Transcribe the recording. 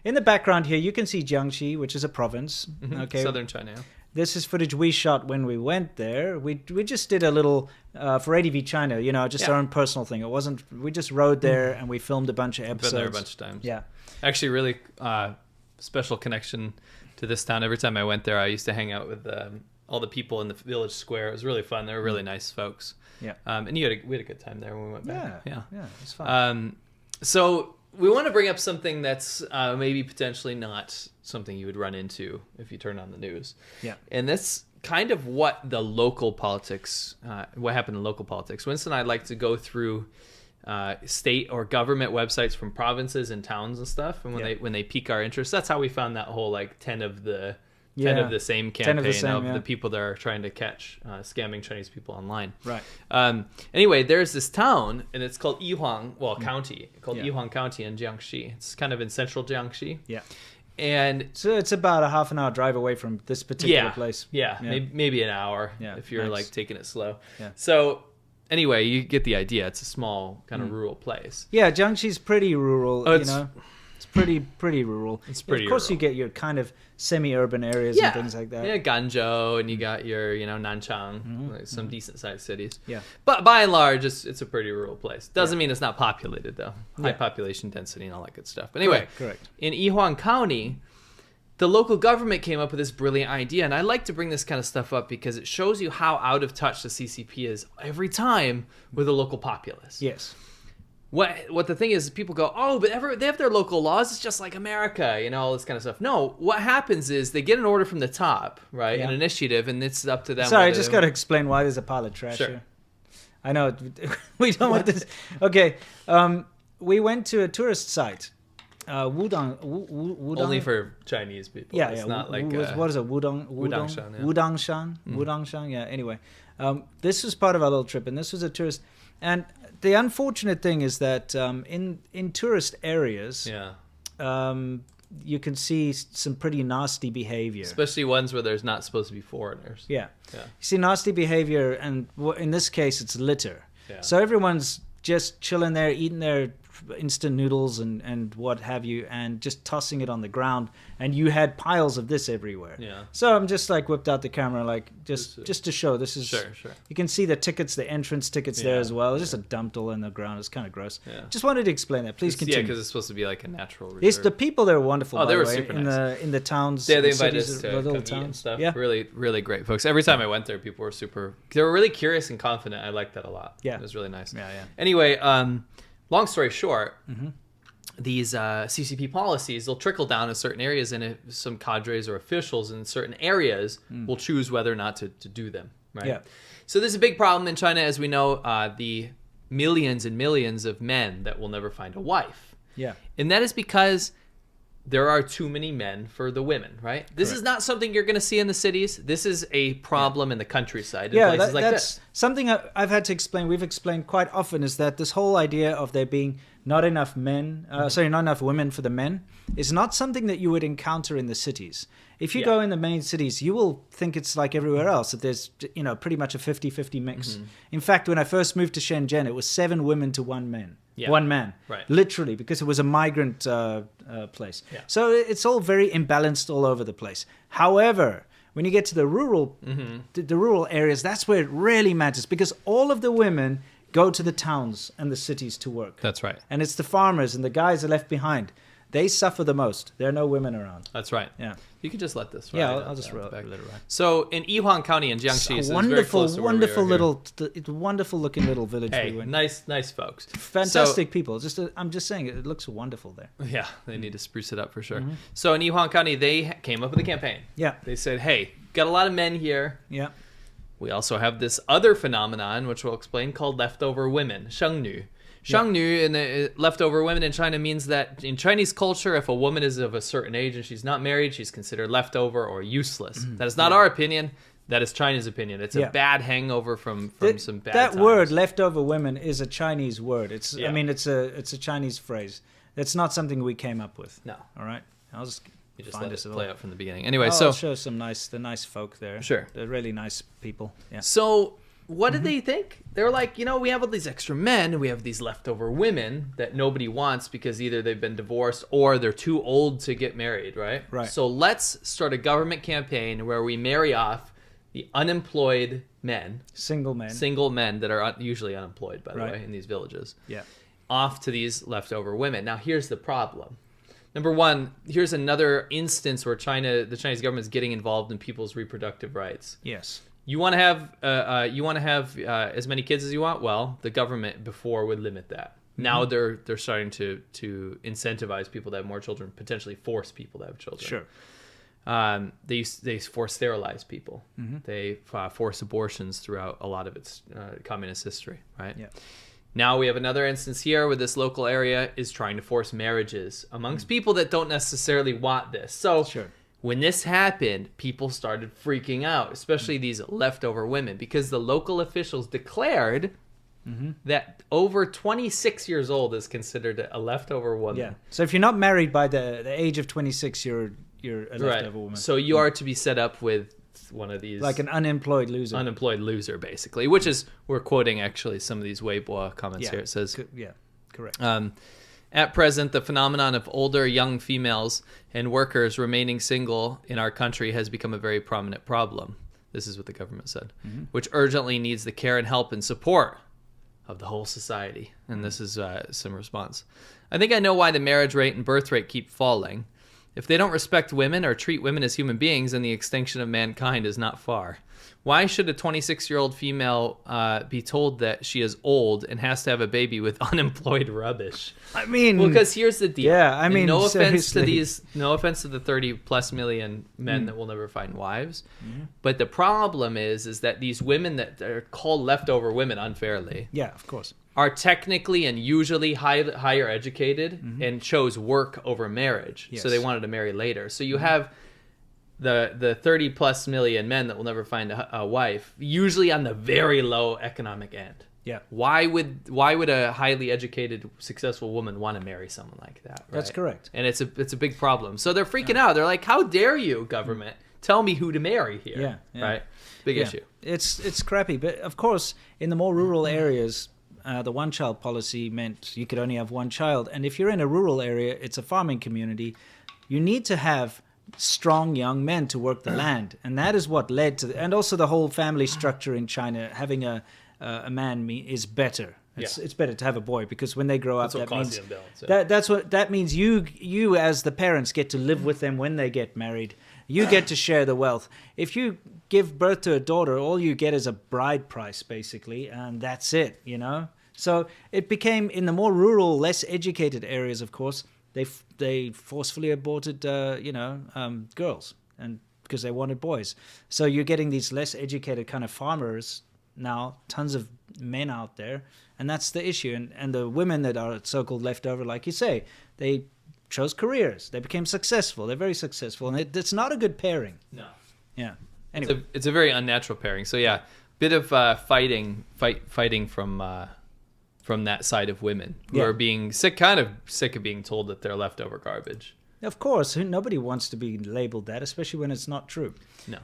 In the background here, you can see Jiangxi, which is a province. Okay, Southern China. Yeah. This is footage we shot when we went there. We just did a little for ADVChina, just our own personal thing. It wasn't. We just rode there and we filmed a bunch of episodes. Been there a bunch of times. Yeah, actually, really special connection to this town. Every time I went there, I used to hang out with all the people in the village square. It was really fun. They were really nice folks. Yeah, and we had a good time there when we went back. Yeah, it's fun. So we want to bring up something that's maybe potentially not something you would run into if you turn on the news. Yeah. And that's kind of what the local politics, what happened in local politics. Winston and I like to go through state or government websites from provinces and towns and stuff. And when they pique our interest, that's how we found that whole 10 of the same campaign of the people that are trying to catch scamming Chinese people online. Right. Anyway, there's this town, and it's called Yihuang, county, called Yihuang County in Jiangxi. It's kind of in central Jiangxi. Yeah. And so it's about a half an hour drive away from this particular place. Yeah. Maybe an hour if you're taking it slow. Yeah. So anyway, you get the idea. It's a small kind of rural place. Yeah, Jiangxi's pretty rural, It's pretty rural. It's pretty Of course, rural. you get your kind of semi-urban areas and things like that. Yeah, Ganzhou, and you got your, Nanchang, some decent-sized cities. Yeah. But by and large, it's a pretty rural place. Doesn't mean it's not populated, though. High population density and all that good stuff. But anyway, correct. In Yihuang County, the local government came up with this brilliant idea, and I like to bring this kind of stuff up because it shows you how out of touch the CCP is every time with the local populace. Yes. What the thing is, people go, oh, but they have their local laws. It's just like America, all this kind of stuff. No, what happens is they get an order from the top, right? Yeah. An initiative, and it's up to them. Sorry, I just got to explain why there's a pile of trash here. I know we don't want this. Okay, we went to a tourist site, Wudang. Only for Chinese people. Yeah, it's not like what is it? Wudangshan. Yeah. Wudangshan. Wudangshan. Yeah. Anyway, this was part of our little trip, and this was a tourist. And the unfortunate thing is that in tourist areas, you can see some pretty nasty behavior. Especially ones where there's not supposed to be foreigners. Yeah. You see nasty behavior, and in this case, it's litter. Yeah. So everyone's just chilling there, eating their instant noodles and what have you, and just tossing it on the ground, and you had piles of this everywhere. Yeah. So I'm just whipped out the camera, just to show this is sure. You can see the tickets, the entrance tickets there as well. It's just a dumped all in the ground. It's kind of gross. Yeah. Just wanted to explain that. Please continue. Yeah, because it's supposed to be like a natural reserve. The people there are wonderful. Oh, by they were the way, super nice in the towns. Yeah, they cities, invited us to little come towns. eat and stuff. Yeah. Really, really great folks. Every time I went there, people were they were really curious and confident. I liked that a lot. Yeah. It was really nice. Yeah. Anyway, long story short, these CCP policies, they'll trickle down in certain areas, and some cadres or officials in certain areas will choose whether or not to do them, right? Yeah. So there's a big problem in China, as we know, the millions and millions of men that will never find a wife. Yeah. And that is because there are too many men for the women, right? This is not something you're going to see in the cities. This is a problem in the countryside, in places like that's this. Something I've had to explain. We've explained quite often is that this whole idea of there being not enough men, not enough women for the men, is not something that you would encounter in the cities. If you go in the main cities, you will think it's like everywhere else, that there's pretty much a 50-50 mix. In fact, when I first moved to Shenzhen, it was 7 women to 1 man. Yeah. 1 man, right? Literally, because it was a migrant place. Yeah. So it's all very imbalanced all over the place. However, when you get to the rural, the rural areas, that's where it really matters, because all of the women go to the towns and the cities to work. That's right. And it's the farmers and the guys are left behind. They suffer the most. There are no women around. That's right. Yeah. You could just let this ride. Yeah, I'll just let it ride. So in Yihuang County in Jiangxi, It's so a it's very close to where we are wonderful looking little village. Hey, we went. nice folks. Fantastic people. I'm just saying, it looks wonderful there. Yeah, they need to spruce it up for sure. So in Yihuang County, they came up with a campaign. Yeah. They said, hey, got a lot of men here. Yeah. We also have this other phenomenon, which we'll explain, called leftover women, 生女. 生女in the leftover women in China means that in Chinese culture, if a woman is of a certain age and she's not married, she's considered leftover or useless. That is not our opinion. That is China's opinion. It's a bad hangover from some bad That times. word, leftover women, is a Chinese word. It's a Chinese phrase. It's not something we came up with. No. All right. I'll just You just find let us it a play little. out from the beginning. Anyway, I'll show the nice folk there. Sure. They're really nice people. Yeah. So what did they think? They were like, we have all these extra men and we have these leftover women that nobody wants because either they've been divorced or they're too old to get married, right? Right. So let's start a government campaign where we marry off the unemployed men. Single men that are usually unemployed, by the Right. way, in these villages. Yeah. Off to these leftover women. Now, here's the problem. Number one, here's another instance where the Chinese government is getting involved in people's reproductive rights. Yes. You want to have as many kids as you want? Well, the government before would limit that. Now they're starting to incentivize people to have more children, potentially force people to have children. Sure. They force sterilize people. They force abortions throughout a lot of its communist history, right? Yeah. Now we have another instance here where this local area is trying to force marriages amongst people that don't necessarily want this. So when this happened, people started freaking out, especially these leftover women, because the local officials declared that over 26 years old is considered a leftover woman. Yeah. So if you're not married by the age of 26, you're a leftover woman. So you are to be set up with one of these, like an unemployed loser, basically, which is, we're quoting actually some of these Weibo comments here. It says, correct. At present, the phenomenon of older young females and workers remaining single in our country has become a very prominent problem. This is what the government said, which urgently needs the care and help and support of the whole society. And this is some response. I think I know why the marriage rate and birth rate keep falling. If they don't respect women or treat women as human beings, then the extinction of mankind is not far. Why should a 26-year-old female be told that she is old and has to have a baby with unemployed rubbish? I mean, well, because here's the deal. Yeah, I mean, no offense seriously. no offense to the 30+ million men that will never find wives, but the problem is that these women that are called leftover women unfairly, of course, are technically and usually higher educated and chose work over marriage. Yes. So they wanted to marry later. So you have the 30+ million men that will never find a wife, usually on the very low economic end. Yeah. Why would a highly educated, successful woman want to marry someone like that? Right? That's correct. And it's a big problem. So they're freaking out. They're like, "How dare you, government? Tell me who to marry here." Yeah. Right. Big issue. It's crappy, but of course, in the more rural areas, the one-child policy meant you could only have one child. And if you're in a rural area, it's a farming community, you need to have strong young men to work the land. And that is what led to... And also the whole family structure in China, having a man is better. It's better to have a boy, because when they grow up, that means... that means you as the parents get to live with them when they get married. You get to share the wealth. If you give birth to a daughter, all you get is a bride price, basically, and that's it, So it became, in the more rural, less educated areas, of course, they forcefully aborted, girls, and because they wanted boys. So you're getting these less educated kind of farmers now, tons of men out there, and that's the issue. And the women that are so-called leftover, like you say, they chose careers. They became successful. They're very successful, and it's not a good pairing. No. Yeah. Anyway, it's a very unnatural pairing. So yeah, bit of fighting from that side of women who are being sick of being told that they're leftover garbage. Of course, nobody wants to be labeled that, especially when it's not true. No.